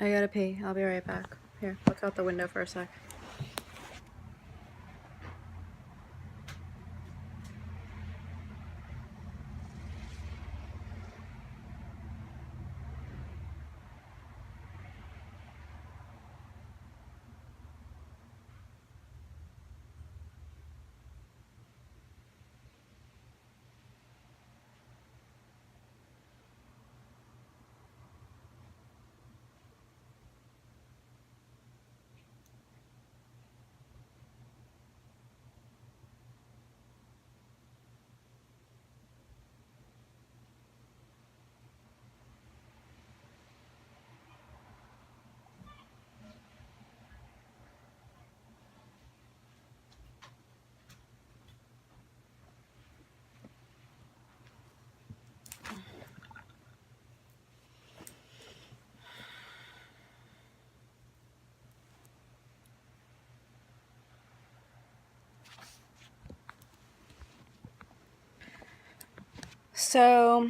I gotta pee. I'll be right back. Here, look out the window for a sec. So,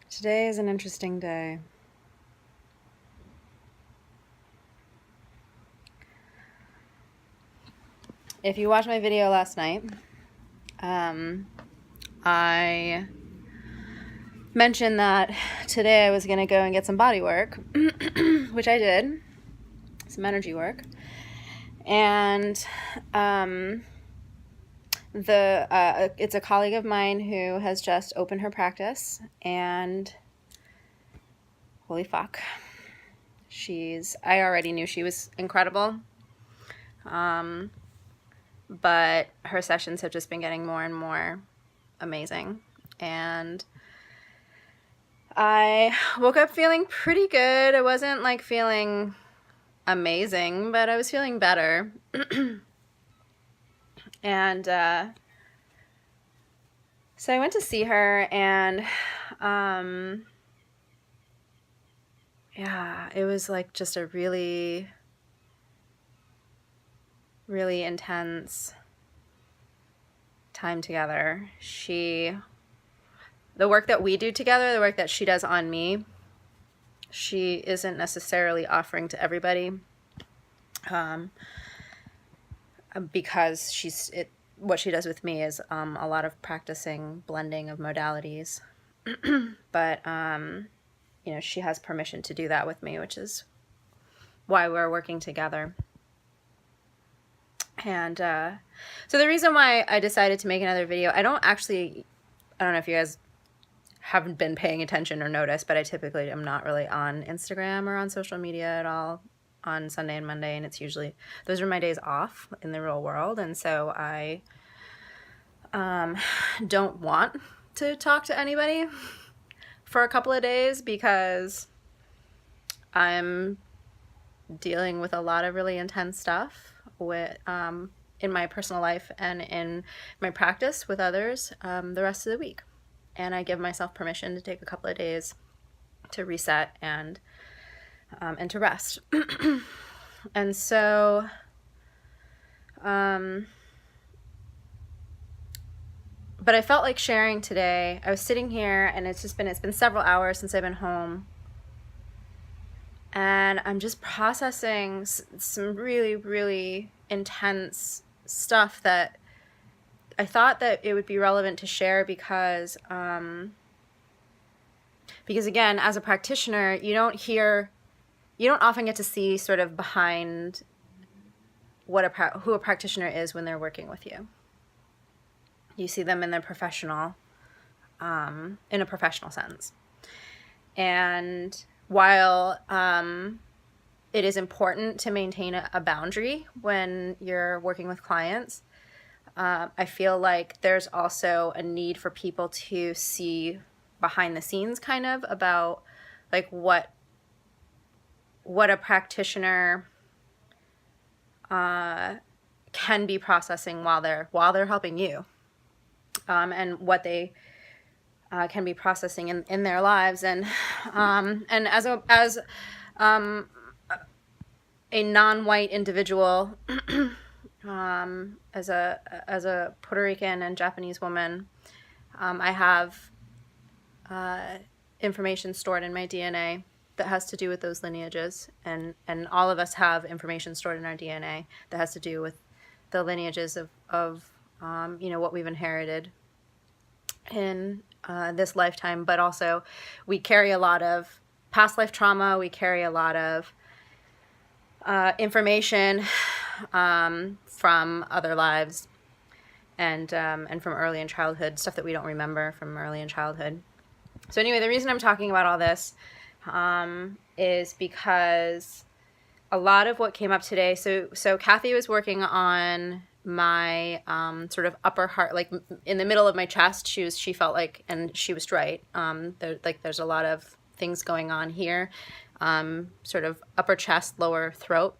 today is an interesting day. If you watched my video last night, I mentioned that today I was going to go and get some body work, which I did, some energy work, and it's a colleague of mine who has just opened her practice, and holy fuck, I already knew she was incredible, but her sessions have just been getting more and more amazing, and I woke up feeling pretty good. I wasn't like feeling amazing, but I was feeling better. And so I went to see her, and yeah, it was like just a really, really intense time together. The work that we do together, the work that she does on me, she isn't necessarily offering to everybody, because what she does with me is a lot of practicing blending of modalities. But you know, she has permission to do that with me, which is why we're working together. And so the reason why I decided to make another video, I don't know if you guys haven't been paying attention or noticed, but I typically am not really on Instagram or on social media at all on Sunday and Monday, and those are my days off in the real world, and so I don't want to talk to anybody for a couple of days because I'm dealing with a lot of really intense stuff in my personal life and in my practice with others the rest of the week. And I give myself permission to take a couple of days to reset and to rest. And so but I felt like sharing today. I was sitting here, and it's been several hours since I've been home, and I'm just processing some really, really intense stuff that I thought that it would be relevant to share because again, as a practitioner, you don't often get to see sort of behind who a practitioner is when they're working with you. You see them in a professional sense. And while it is important to maintain a boundary when you're working with clients, I feel like there's also a need for people to see behind the scenes kind of about like what a practitioner can be processing while they're helping you, and what they can be processing in their lives, and as a non-white individual, as a Puerto Rican and Japanese woman, I have information stored in my DNA that has to do with those lineages, and all of us have information stored in our DNA that has to do with the lineages of what we've inherited in this lifetime. But also, we carry a lot of past life trauma. We carry a lot of information from other lives, and from early in childhood, stuff that we don't remember from early in childhood. So anyway, the reason I'm talking about all this is because a lot of what came up today. So Kathy was working on my sort of upper heart, like in the middle of my chest. She felt like, and she was right. There's a lot of things going on here, sort of upper chest, lower throat,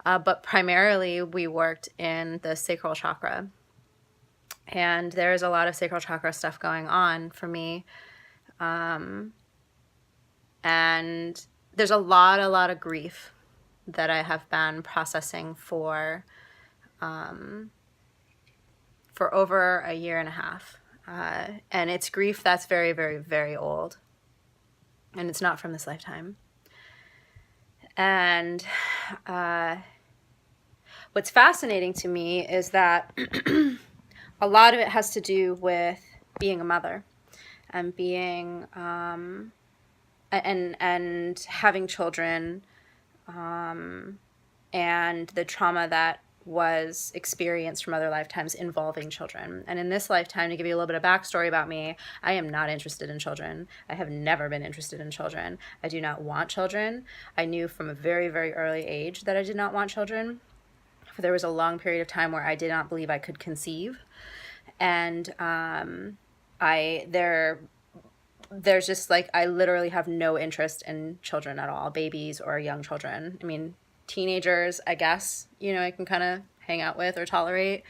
but primarily we worked in the sacral chakra, and there's a lot of sacral chakra stuff going on for me. And there's a lot of grief that I have been processing for over a year and a half. And it's grief that's very, very, very old. And it's not from this lifetime. And what's fascinating to me is that a lot of it has to do with being a mother and being and having children, and the trauma that was experienced from other lifetimes involving children. And in this lifetime, to give you a little bit of backstory about me, I am not interested in children. I have never been interested in children. I do not want children. I knew from a very, very early age that I did not want children. There was a long period of time where I did not believe I could conceive. And there's just like, I literally have no interest in children at all, babies or young children. I mean, teenagers, I guess, I can kind of hang out with or tolerate.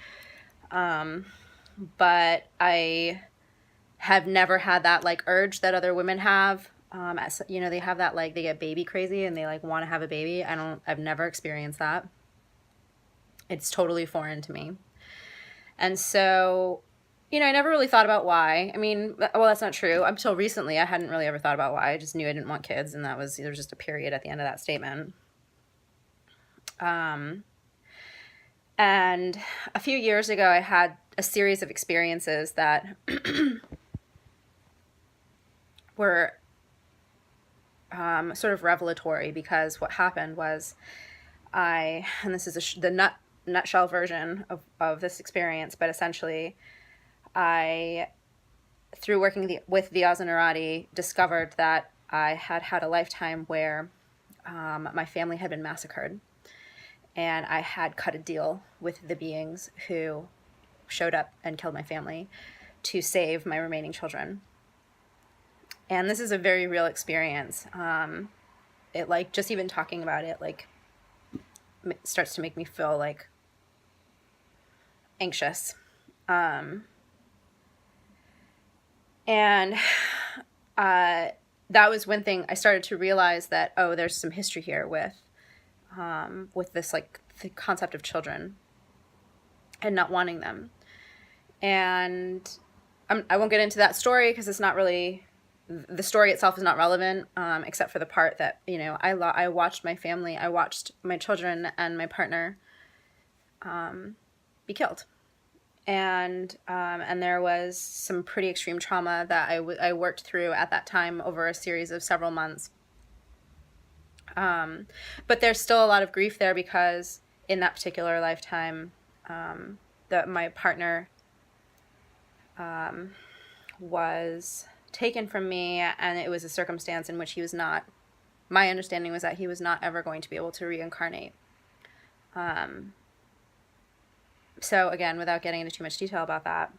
But I have never had that like urge that other women have. They have that, like, they get baby crazy and they like want to have a baby. I've never experienced that. It's totally foreign to me. And so, I never really thought about why. I mean, well, that's not true. Until recently, I hadn't really ever thought about why. I just knew I didn't want kids, and there was just a period at the end of that statement. And a few years ago, I had a series of experiences that were sort of revelatory, because what happened was and this is the nutshell version of this experience, but essentially I, through working with the Ozanarati, discovered that I had a lifetime where my family had been massacred, and I had cut a deal with the beings who showed up and killed my family to save my remaining children. And this is a very real experience. It, like, just even talking about it, like, starts to make me feel like anxious. And that was one thing I started to realize, that, oh, there's some history here with this, like, the concept of children and not wanting them. And I won't get into that story because it's not really, the story itself is not relevant, except for the part that, I watched my family, I watched my children and my partner be killed. And there was some pretty extreme trauma that I worked through at that time over a series of several months. But there's still a lot of grief there, because in that particular lifetime, that my partner was taken from me, and it was a circumstance in which he was not, my understanding was that he was not ever going to be able to reincarnate. So again, without getting into too much detail about that,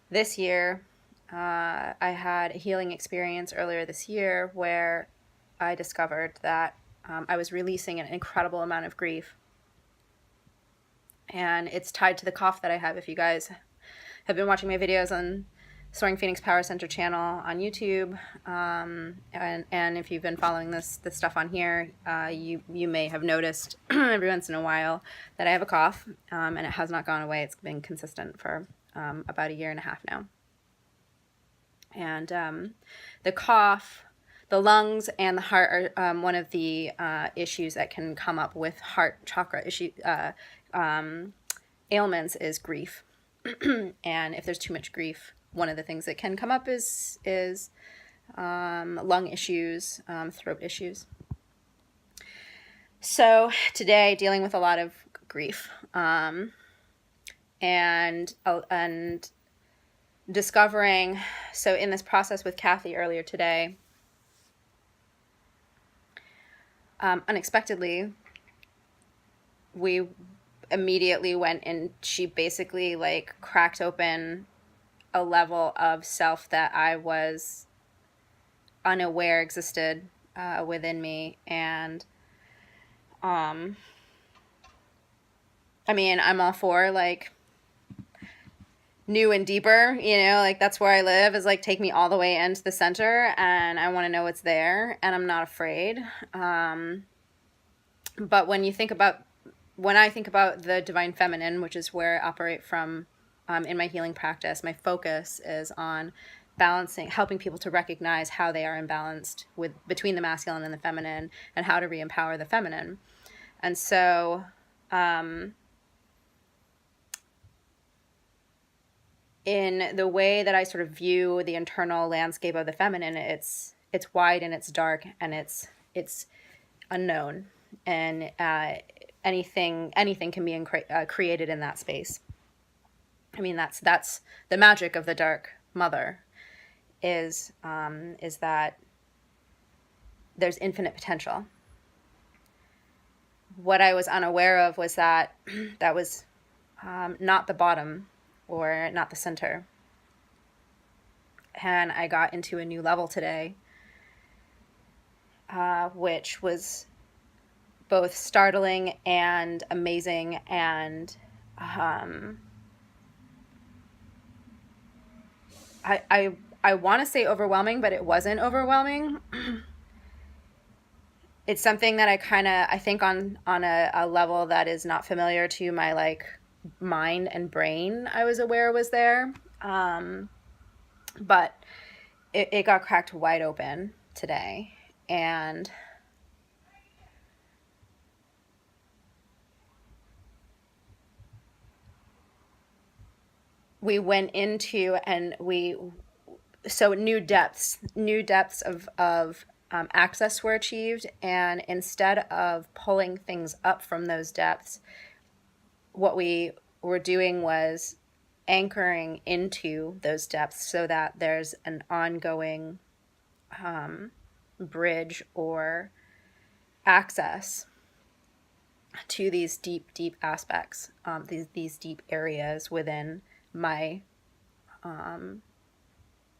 this year, I had a healing experience earlier this year where I discovered that I was releasing an incredible amount of grief. And it's tied to the cough that I have. If you guys have been watching my videos on Soaring Phoenix Power Center channel on YouTube, and if you've been following this stuff on here, you may have noticed every once in a while that I have a cough, and it has not gone away. It's been consistent for about a year and a half now. And the cough, the lungs, and the heart are one of the issues that can come up with heart chakra ailments is grief. And if there's too much grief, one of the things that can come up is lung issues, throat issues. So today, dealing with a lot of grief, and discovering. So in this process with Kathy earlier today, unexpectedly, we immediately went and she basically like cracked open a level of self that I was unaware existed within me. And I mean, I'm all for like new and deeper, you know, like that's where I live, is like take me all the way into the center and I want to know what's there and I'm not afraid. But when I think about the divine feminine, which is where I operate from in my healing practice, my focus is on balancing, helping people to recognize how they are imbalanced between the masculine and the feminine, and how to re-empower the feminine. And so in the way that I sort of view the internal landscape of the feminine, it's wide and it's dark and it's unknown, and anything can be created in that space. I mean, that's the magic of the dark mother, is that there's infinite potential. What I was unaware of was that that was not the bottom or not the center. And I got into a new level today, which was both startling and amazing, and I want to say overwhelming, but it wasn't overwhelming. It's something that I think on a level that is not familiar to my like mind and brain, I was aware was there. But it got cracked wide open today. And we went into so new depths of access were achieved. And instead of pulling things up from those depths, what we were doing was anchoring into those depths so that there's an ongoing bridge or access to these deep aspects, these deep areas within my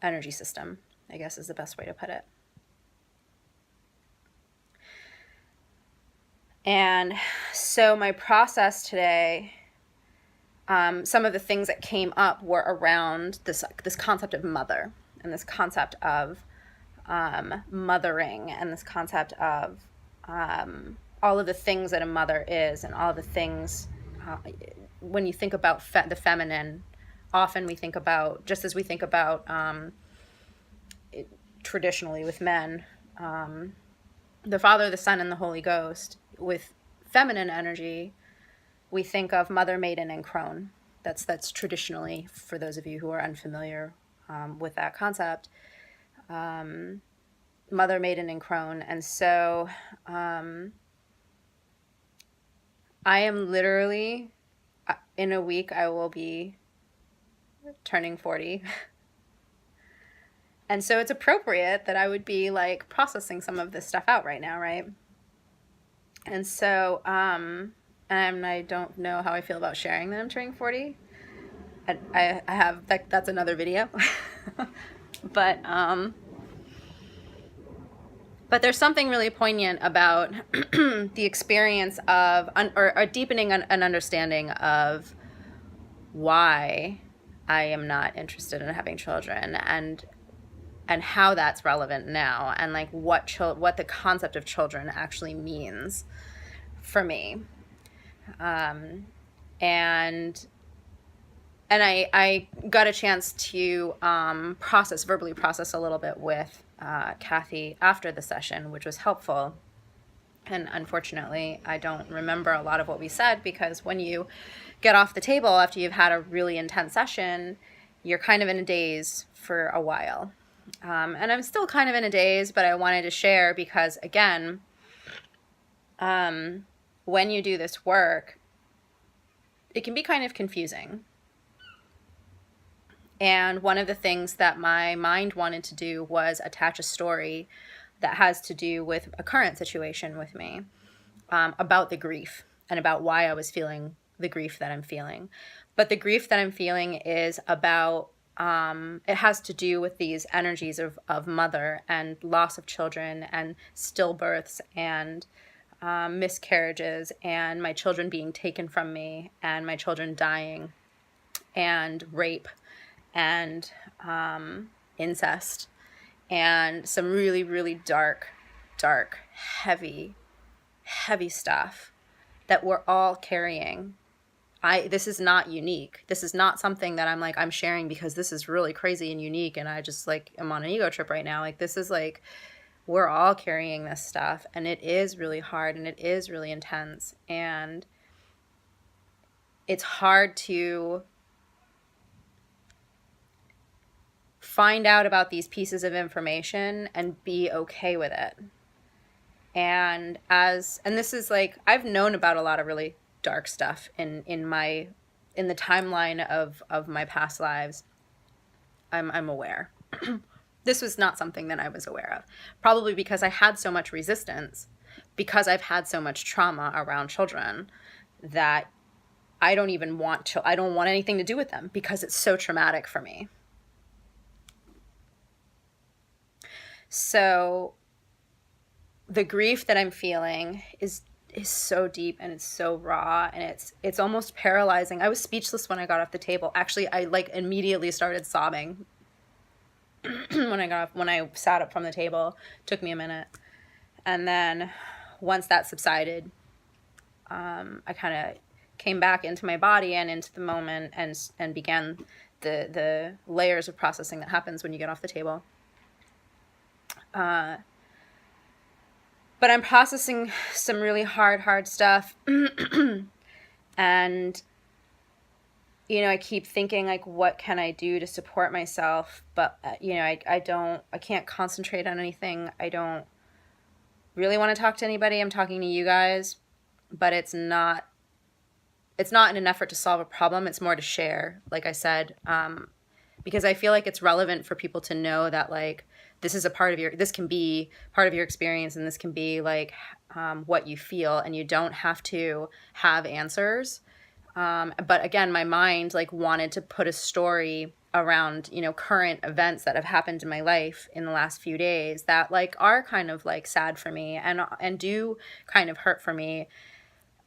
energy system, I guess is the best way to put it. And so my process today, some of the things that came up were around this concept of mother, and this concept of mothering, and this concept of all of the things that a mother is, and all of the things, when you think about the feminine, often we think about, just as we think about traditionally with men, the Father, the Son, and the Holy Ghost. With feminine energy, we think of mother, maiden, and crone. That's traditionally, for those of you who are unfamiliar with that concept, mother, maiden, and crone. And so I am literally, in a week, I will be turning 40. And so it's appropriate that I would be like processing some of this stuff out right now, right? And so, and I don't know how I feel about sharing that I'm turning 40. I have, that's another video. But there's something really poignant about the experience of, or deepening an understanding of why I am not interested in having children, and how that's relevant now, and like what the concept of children actually means for me. And And I got a chance to verbally process a little bit with Kathy after the session, which was helpful. And unfortunately, I don't remember a lot of what we said, because when you get off the table after you've had a really intense session, you're kind of in a daze for a while. And I'm still kind of in a daze, but I wanted to share because, again, when you do this work, it can be kind of confusing. And one of the things that my mind wanted to do was attach a story that has to do with a current situation with me, about the grief and about why I was feeling the grief that I'm feeling. But the grief that I'm feeling is about, it has to do with these energies of mother and loss of children and stillbirths and miscarriages and my children being taken from me and my children dying and rape and incest and some really, really dark, heavy stuff that we're all carrying. This is not unique. This is not something that I'm sharing because this is really crazy and unique and I just am on an ego trip right now. This is we're all carrying this stuff, and it is really hard and it is really intense, and it's hard to find out about these pieces of information and be okay with it. And this is I've known about a lot of really dark stuff in the timeline of my past lives. I'm aware. This was not something that I was aware of, probably because I had so much resistance, because I've had so much trauma around children that I don't want anything to do with them because it's so traumatic for me. So the grief that I'm feeling is so deep and it's so raw and it's almost paralyzing. I was speechless when I got off the table. Actually, I immediately started sobbing when I sat up from the table. It took me a minute. And then once that subsided, I kind of came back into my body and into the moment and began the layers of processing that happens when you get off the table. But I'm processing some really hard stuff. And, I keep thinking, what can I do to support myself? But, I can't concentrate on anything. I don't really want to talk to anybody. I'm talking to you guys, but it's not in an effort to solve a problem. It's more to share, like I said, because I feel like it's relevant for people to know that, this can be part of your experience, and this can be what you feel, and you don't have to have answers. But again, my mind wanted to put a story around, current events that have happened in my life in the last few days that are kind of sad for me and do kind of hurt for me.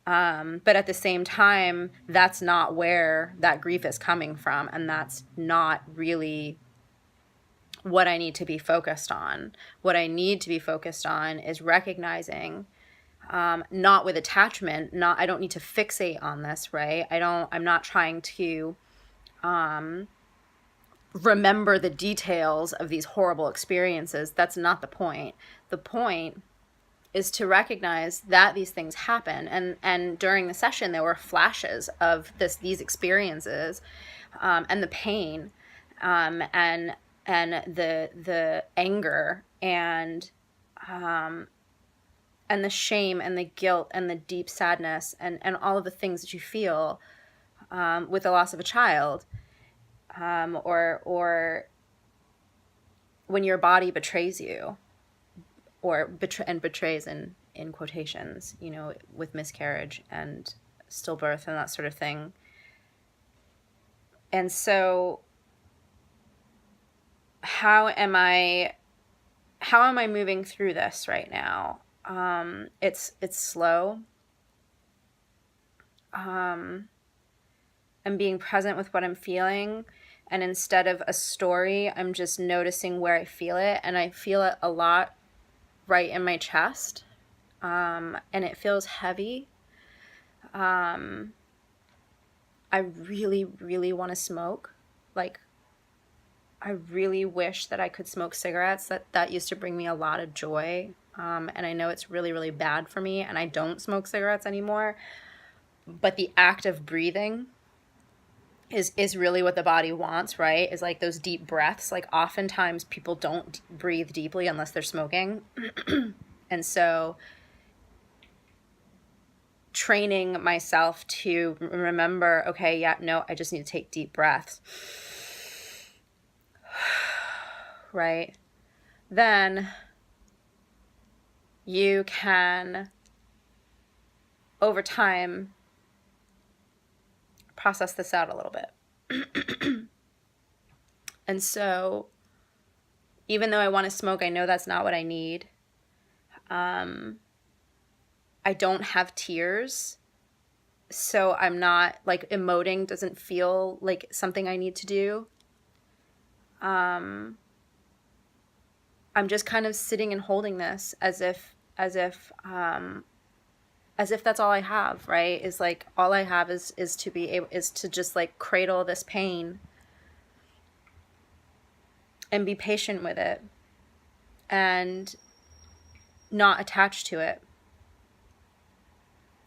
But at the same time, that's not where that grief is coming from, and that's not really what I need to be focused on. What I need to be focused on is recognizing, not with attachment, I don't need to fixate on this, right? I'm not trying to remember the details of these horrible experiences. That's not the point. The point is to recognize that these things happen. And during the session, there were flashes of these experiences, and the pain, and the anger and the shame and the guilt and the deep sadness and all of the things that you feel with the loss of a child, or when your body betrays you, or betrays in quotations, with miscarriage and stillbirth and that sort of thing. And so how am I moving through this right now? It's slow. I'm being present with what I'm feeling, and instead of a story, I'm just noticing where I feel it, and I feel it a lot right in my chest, and it feels heavy. I really, really want to smoke. Like, I really wish that I could smoke cigarettes. That used to bring me a lot of joy. And I know it's really, really bad for me, and I don't smoke cigarettes anymore. But the act of breathing is really what the body wants, right? Is like those deep breaths. Like, oftentimes people don't breathe deeply unless they're smoking. And so training myself to remember, okay, yeah, no, I just need to take deep breaths. Right? Then you can, over time, process this out a little bit. And so, even though I want to smoke, I know that's not what I need. I don't have tears, so I'm not, like, emoting doesn't feel like something I need to do. I'm just kind of sitting and holding this as if that's all I have, right? Is like, all I have is to just like cradle this pain and be patient with it and not attached to it.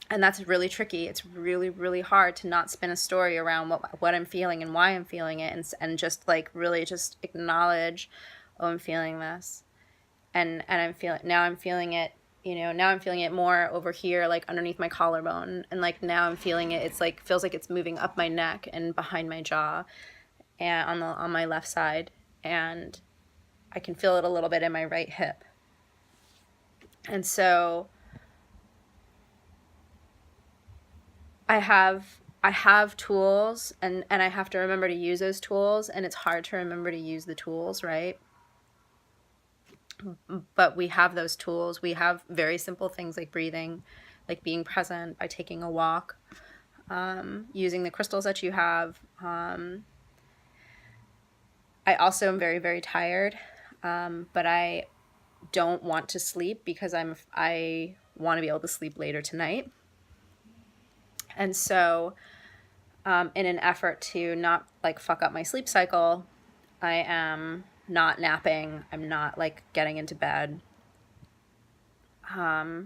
And that's really tricky. It's really, really hard to not spin a story around what I'm feeling and why I'm feeling it, and just like really just acknowledge, oh, I'm feeling this. And I'm feeling it, now I'm feeling it more over here, like underneath my collarbone. And like now I'm feeling it, it's like, feels like it's moving up my neck and behind my jaw and on my left side. And I can feel it a little bit in my right hip. And so I have tools, and I have to remember to use those tools, and it's hard to remember to use the tools, right? But we have those tools. We have very simple things like breathing, like being present by taking a walk, using the crystals that you have. I also am very, very tired, but I don't want to sleep because I want to be able to sleep later tonight. And so, in an effort to not like fuck up my sleep cycle, I am not napping. I'm not like getting into bed. I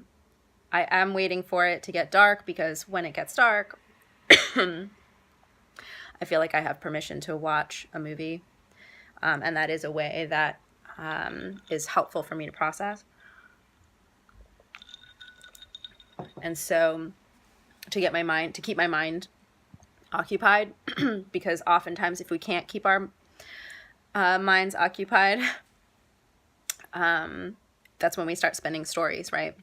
am waiting for it to get dark, because when it gets dark, I feel like I have permission to watch a movie. And that is a way that is helpful for me to process. And so to keep my mind occupied, because oftentimes if we can't keep our minds occupied, that's when we start spinning stories, right?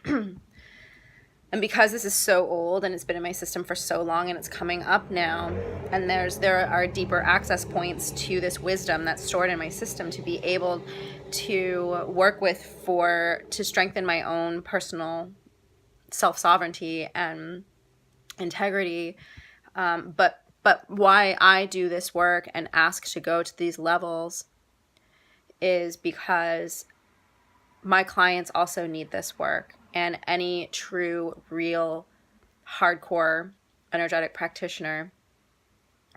And because this is so old and it's been in my system for so long and it's coming up now, and there are deeper access points to this wisdom that's stored in my system to be able to work with to strengthen my own personal self-sovereignty and integrity. But why I do this work and ask to go to these levels is because my clients also need this work. And any true, real, hardcore energetic practitioner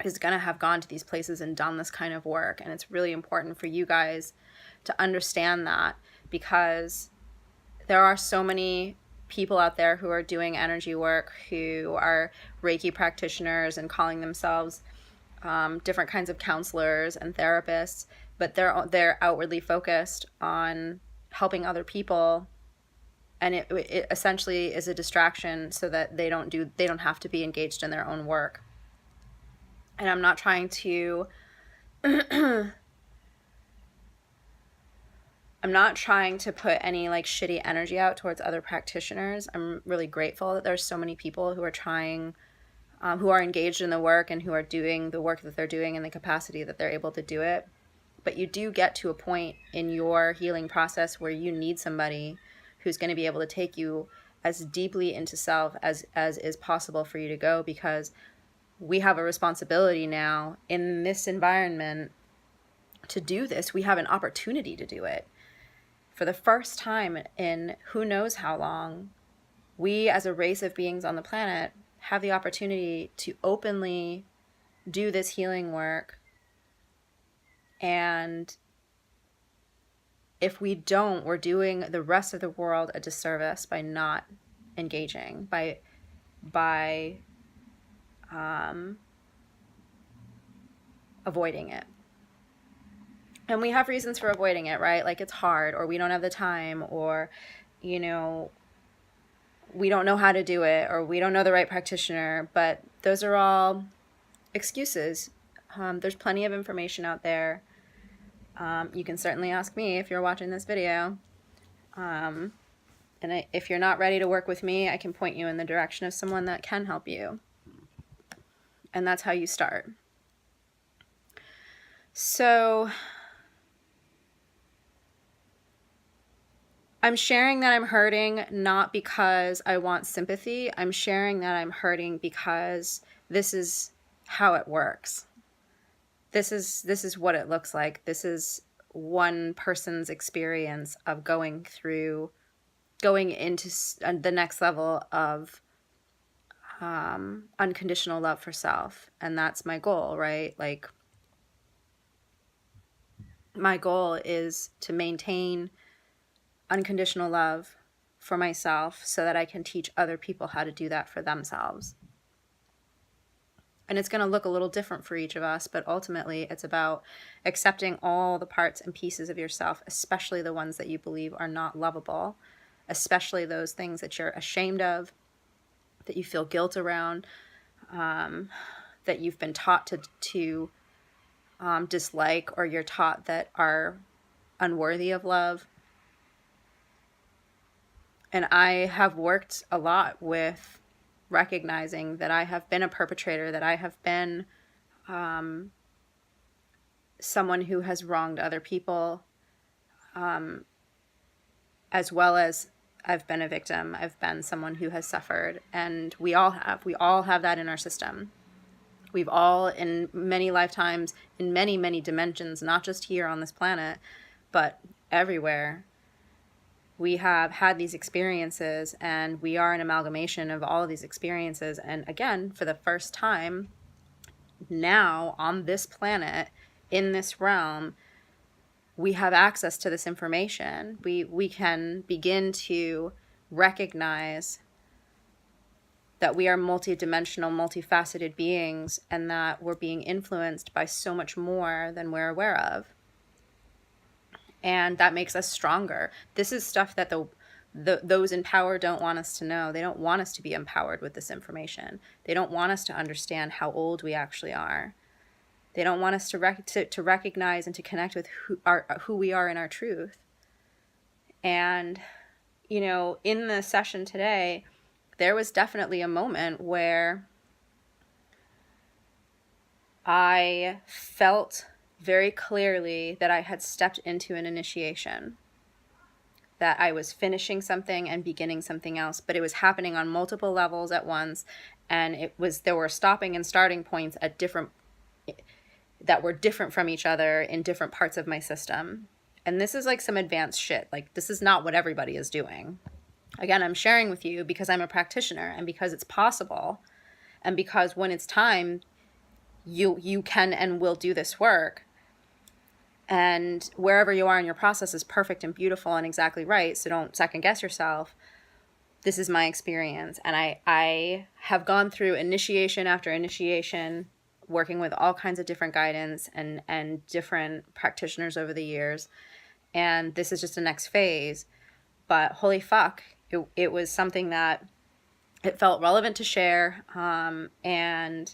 is going to have gone to these places and done this kind of work. And it's really important for you guys to understand that, because there are so many people out there who are doing energy work, who are Reiki practitioners and calling themselves different kinds of counselors and therapists, but they're outwardly focused on helping other people, and it essentially is a distraction so that they don't have to be engaged in their own work. And I'm not trying to I'm not trying to put any like shitty energy out towards other practitioners. I'm really grateful that there's so many people who are trying, who are engaged in the work and who are doing the work that they're doing in the capacity that they're able to do it. But you do get to a point in your healing process where you need somebody who's going to be able to take you as deeply into self as is possible for you to go, because we have a responsibility now in this environment to do this. We have an opportunity to do it. For the first time in who knows how long, we as a race of beings on the planet have the opportunity to openly do this healing work. And if we don't, we're doing the rest of the world a disservice by not engaging, by avoiding it. And we have reasons for avoiding it, right? Like it's hard, or we don't have the time, or, you know, we don't know how to do it, or we don't know the right practitioner. But those are all excuses. There's plenty of information out there. You can certainly ask me if you're watching this video. If you're not ready to work with me, I can point you in the direction of someone that can help you. And that's how you start. So I'm sharing that I'm hurting not because I want sympathy. I'm sharing that I'm hurting because this is how it works. This is what it looks like. This is one person's experience of going into the next level of unconditional love for self. And that's my goal, right? Like, my goal is to maintain unconditional love for myself so that I can teach other people how to do that for themselves. And it's going to look a little different for each of us, but ultimately it's about accepting all the parts and pieces of yourself, especially the ones that you believe are not lovable, especially those things that you're ashamed of, that you feel guilt around, that you've been taught to dislike, or you're taught that are unworthy of love. And I have worked a lot with recognizing that I have been a perpetrator, that I have been someone who has wronged other people, as well as I've been a victim. I've been someone who has suffered, and we all have that in our system. We've all, in many lifetimes, in many, many dimensions, not just here on this planet, but everywhere, we have had these experiences, and we are an amalgamation of all of these experiences. And again, for the first time now on this planet, in this realm, we have access to this information. We can begin to recognize that we are multidimensional, multifaceted beings, and that we're being influenced by so much more than we're aware of. And that makes us stronger. This is stuff that those in power don't want us to know. They don't want us to be empowered with this information. They don't want us to understand how old we actually are. They don't want us to recognize and to connect with who we are in our truth. And, you know, in the session today, there was definitely a moment where I felt very clearly that I had stepped into an initiation, that I was finishing something and beginning something else, but it was happening on multiple levels at once, and there were stopping and starting points that were different from each other in different parts of my system. And this is like some advanced shit. Like, this is not what everybody is doing. Again, I'm sharing with you because I'm a practitioner, and because it's possible, and because when it's time, you can and will do this work. And wherever you are in your process is perfect and beautiful and exactly right. So don't second guess yourself. This is my experience. And I have gone through initiation after initiation, working with all kinds of different guidance and different practitioners over the years. And this is just the next phase. But holy fuck, it was something that it felt relevant to share. And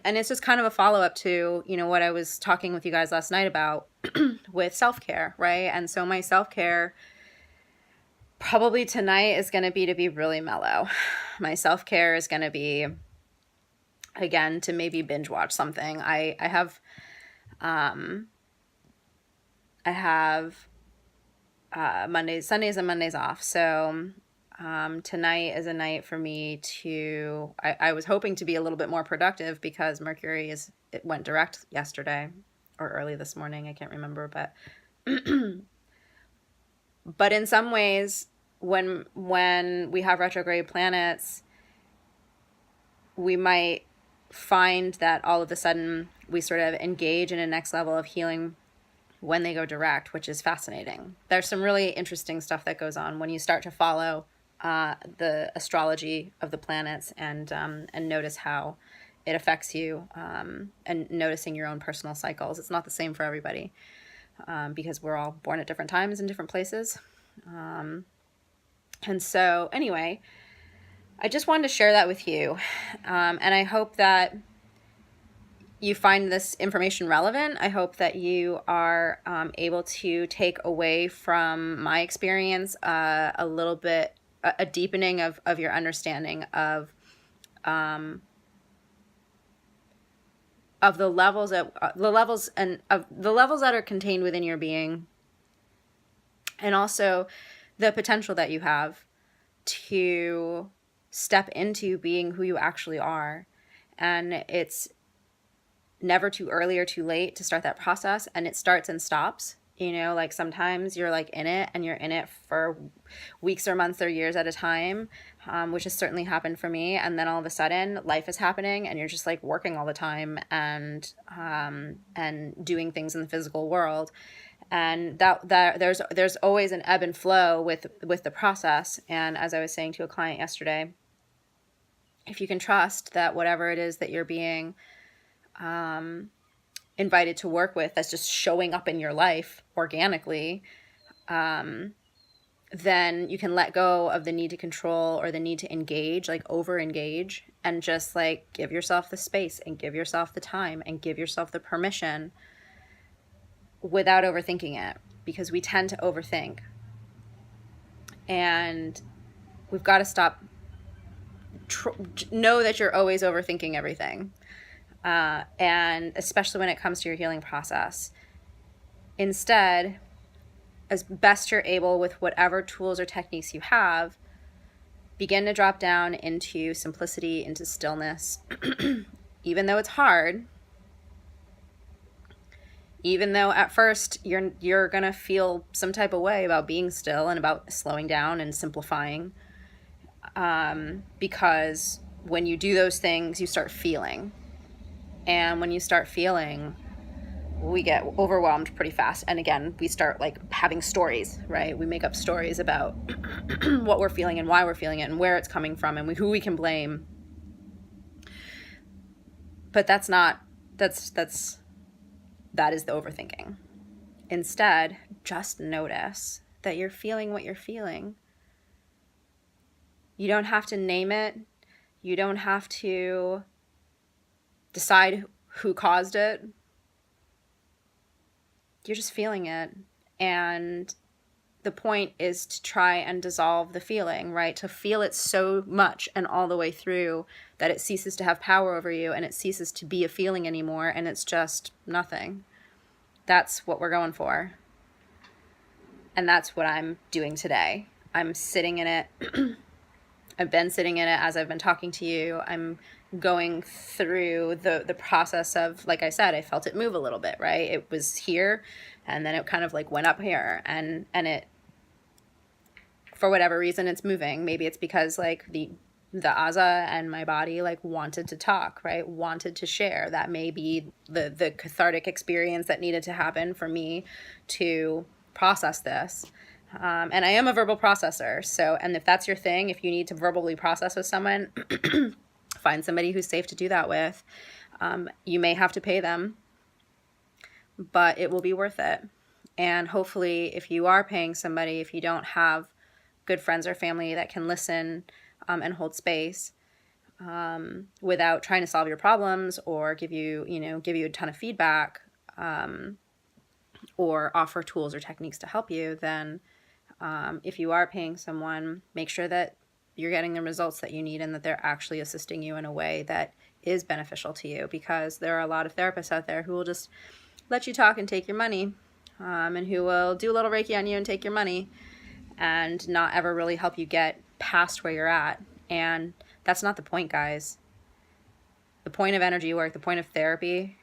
it's just kind of a follow-up to, you know, what I was talking with you guys last night about with self-care, right? And so my self-care probably tonight is going to be really mellow. My self-care is going to be, again, to maybe binge watch something. I have Mondays, Sundays and Mondays off. So tonight is a night for me to, I was hoping to be a little bit more productive because Mercury it went direct yesterday or early this morning. I can't remember, but, but in some ways when we have retrograde planets, we might find that all of a sudden we sort of engage in a next level of healing when they go direct, which is fascinating. There's some really interesting stuff that goes on when you start to follow the astrology of the planets and notice how it affects you, and noticing your own personal cycles. It's not the same for everybody, because we're all born at different times in different places. And so anyway, I just wanted to share that with you. And I hope that you find this information relevant. I hope that you are able to take away from my experience a little bit, a deepening of your understanding of the levels that are contained within your being, and also the potential that you have to step into being who you actually are. And it's never too early or too late to start that process, and it starts and stops. Like sometimes you're like in it and you're in it for weeks or months or years at a time, which has certainly happened for me. And then all of a sudden life is happening and you're just like working all the time and doing things in the physical world. And that there's always an ebb and flow with the process. And as I was saying to a client yesterday, if you can trust that whatever it is that you're being invited to work with, that's just showing up in your life organically, then you can let go of the need to control or the need to engage, like over engage, and just like give yourself the space and give yourself the time and give yourself the permission without overthinking it, because we tend to overthink. And we've got to stop. Know that you're always overthinking everything. And especially when it comes to your healing process. Instead, as best you're able with whatever tools or techniques you have, begin to drop down into simplicity, into stillness. Even though it's hard, even though at first you're gonna feel some type of way about being still and about slowing down and simplifying, because when you do those things, you start feeling. And when you start feeling, we get overwhelmed pretty fast. And again, we start like having stories, right? We make up stories about what we're feeling and why we're feeling it and where it's coming from and who we can blame. But that is the overthinking. Instead, just notice that you're feeling what you're feeling. You don't have to name it. You don't have to decide who caused it. You're just feeling it. And the point is to try and dissolve the feeling, right? To feel it so much and all the way through that it ceases to have power over you and it ceases to be a feeling anymore and it's just nothing. That's what we're going for. And that's what I'm doing today. I'm sitting in it. I've been sitting in it as I've been talking to you. I'm going through the process of, like I said, I felt it move a little bit, right? It was here and then it kind of like went up here and it, for whatever reason, it's moving. Maybe it's because like the Aza and my body like wanted to talk, right? Wanted to share. That may be the cathartic experience that needed to happen for me to process this. And I am a verbal processor. So, and if that's your thing, if you need to verbally process with someone, find somebody who's safe to do that with. You may have to pay them, but it will be worth it. And hopefully, if you are paying somebody, if you don't have good friends or family that can listen and hold space without trying to solve your problems or give you a ton of feedback, or offer tools or techniques to help you, then if you are paying someone, make sure that you're getting the results that you need and that they're actually assisting you in a way that is beneficial to you, because there are a lot of therapists out there who will just let you talk and take your money, and who will do a little Reiki on you and take your money and not ever really help you get past where you're at. And that's not the point, guys. The point of energy work, the point of therapy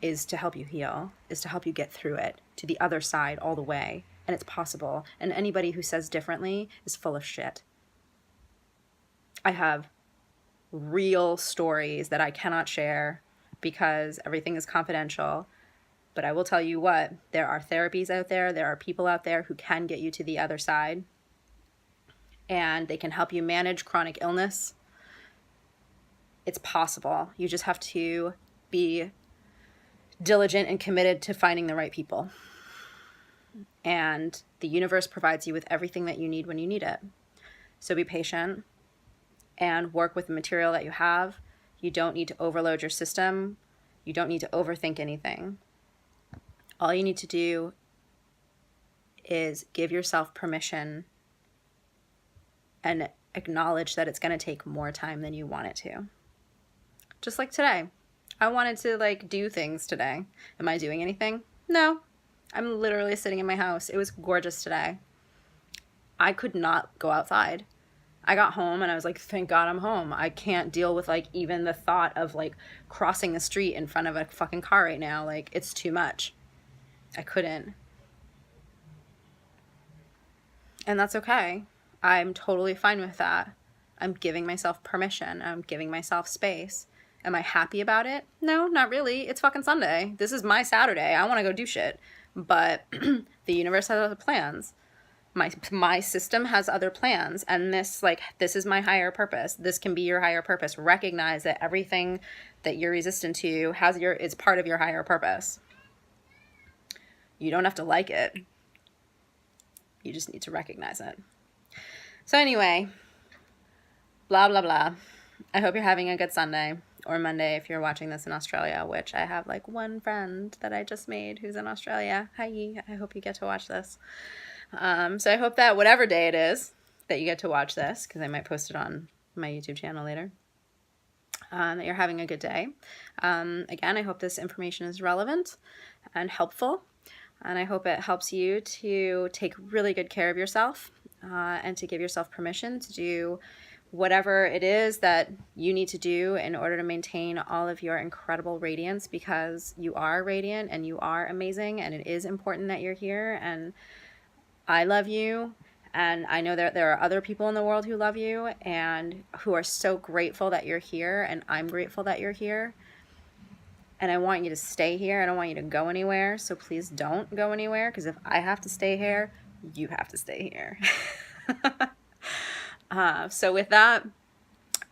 is to help you heal, is to help you get through it to the other side all the way. And it's possible. And anybody who says differently is full of shit. I have real stories that I cannot share because everything is confidential. But I will tell you what, there are therapies out there, there are people out there who can get you to the other side, and they can help you manage chronic illness. It's possible. You just have to be diligent and committed to finding the right people. And the universe provides you with everything that you need when you need it. So be patient and work with the material that you have. You don't need to overload your system. You don't need to overthink anything. All you need to do is give yourself permission and acknowledge that it's going to take more time than you want it to. Just like today. I wanted to do things today. Am I doing anything? No. I'm literally sitting in my house. It was gorgeous today. I could not go outside. I got home and I was like, thank God I'm home. I can't deal with even the thought of crossing the street in front of a fucking car right now. It's too much. I couldn't. And that's okay. I'm totally fine with that. I'm giving myself permission. I'm giving myself space. Am I happy about it? No, not really. It's fucking Sunday. This is my Saturday. I want to go do shit. But the universe has other plans. My system has other plans. And this is my higher purpose. This can be your higher purpose. Recognize that everything that you're resistant to is part of your higher purpose. You don't have to like it. You just need to recognize it. So anyway, blah, blah, blah. I hope you're having a good Sunday or Monday if you're watching this in Australia, which I have one friend that I just made who's in Australia. Hi, I hope you get to watch this. So I hope that whatever day it is that you get to watch this, because I might post it on my YouTube channel later, that you're having a good day. Again, I hope this information is relevant and helpful. And I hope it helps you to take really good care of yourself and to give yourself permission to do whatever it is that you need to do in order to maintain all of your incredible radiance, because you are radiant and you are amazing, and it is important that you're here. And I love you. And I know that there are other people in the world who love you and who are so grateful that you're here. And I'm grateful that you're here. And I want you to stay here. I don't want you to go anywhere. So please don't go anywhere, because if I have to stay here, you have to stay here. So with that,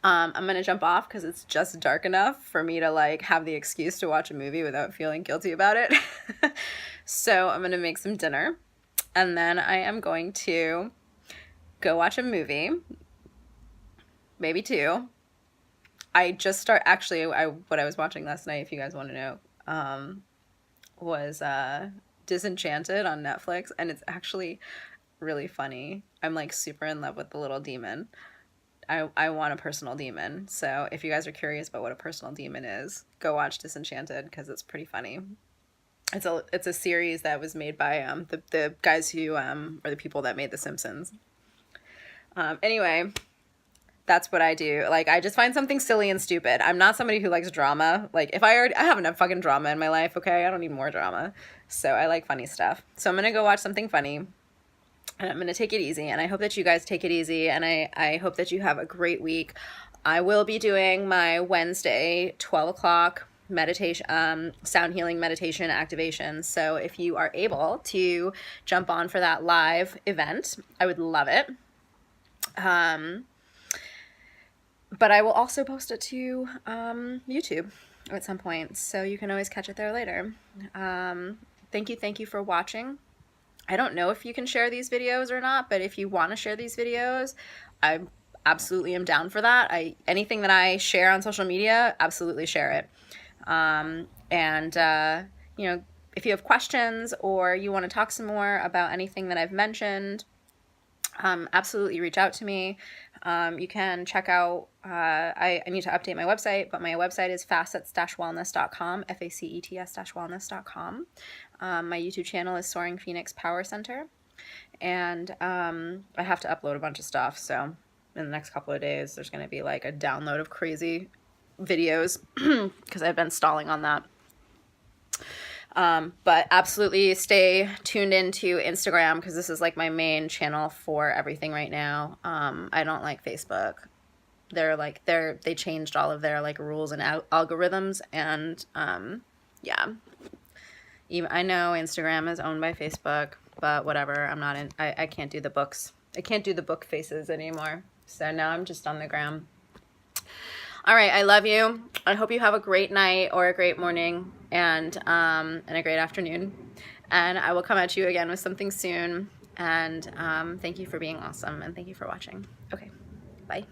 I'm going to jump off because it's just dark enough for me to have the excuse to watch a movie without feeling guilty about it. So I'm going to make some dinner, and then I am going to go watch a movie, maybe two. What I was watching last night, if you guys want to know, was Disenchanted on Netflix, and it's actually really funny. I'm super in love with the little demon. I want a personal demon. So if you guys are curious about what a personal demon is, go watch Disenchanted, because it's pretty funny. It's a series that was made by the guys who are the people that made The Simpsons. Anyway, that's what I do. I just find something silly and stupid. I'm not somebody who likes drama. If I have enough fucking drama in my life, okay? I don't need more drama. So I like funny stuff. So I'm going to go watch something funny, and I'm going to take it easy. And I hope that you guys take it easy. And I hope that you have a great week. I will be doing my Wednesday 12 o'clock meditation, sound healing meditation activation. So if you are able to jump on for that live event, I would love it. But I will also post it to YouTube at some point, so you can always catch it there later. Thank you for watching. I don't know if you can share these videos or not, but if you want to share these videos, I absolutely am down for that. Anything that I share on social media, absolutely share it. If you have questions or you want to talk some more about anything that I've mentioned, absolutely reach out to me. You can check out, I need to update my website, but my website is facets-wellness.com, facets-wellness.com. My YouTube channel is Soaring Phoenix Power Center, and I have to upload a bunch of stuff, so in the next couple of days there's going to be a download of crazy videos because I've been stalling on that. But absolutely stay tuned into Instagram, because this is my main channel for everything right now. I don't like Facebook. they changed all of their like rules and algorithms, and yeah. Even, I know Instagram is owned by Facebook, but whatever. I'm not in. I can't do the books. I can't do the book faces anymore. So now I'm just on the gram. All right, I love you. I hope you have a great night or a great morning and a great afternoon. And I will come at you again with something soon. And thank you for being awesome, and thank you for watching. Okay, bye.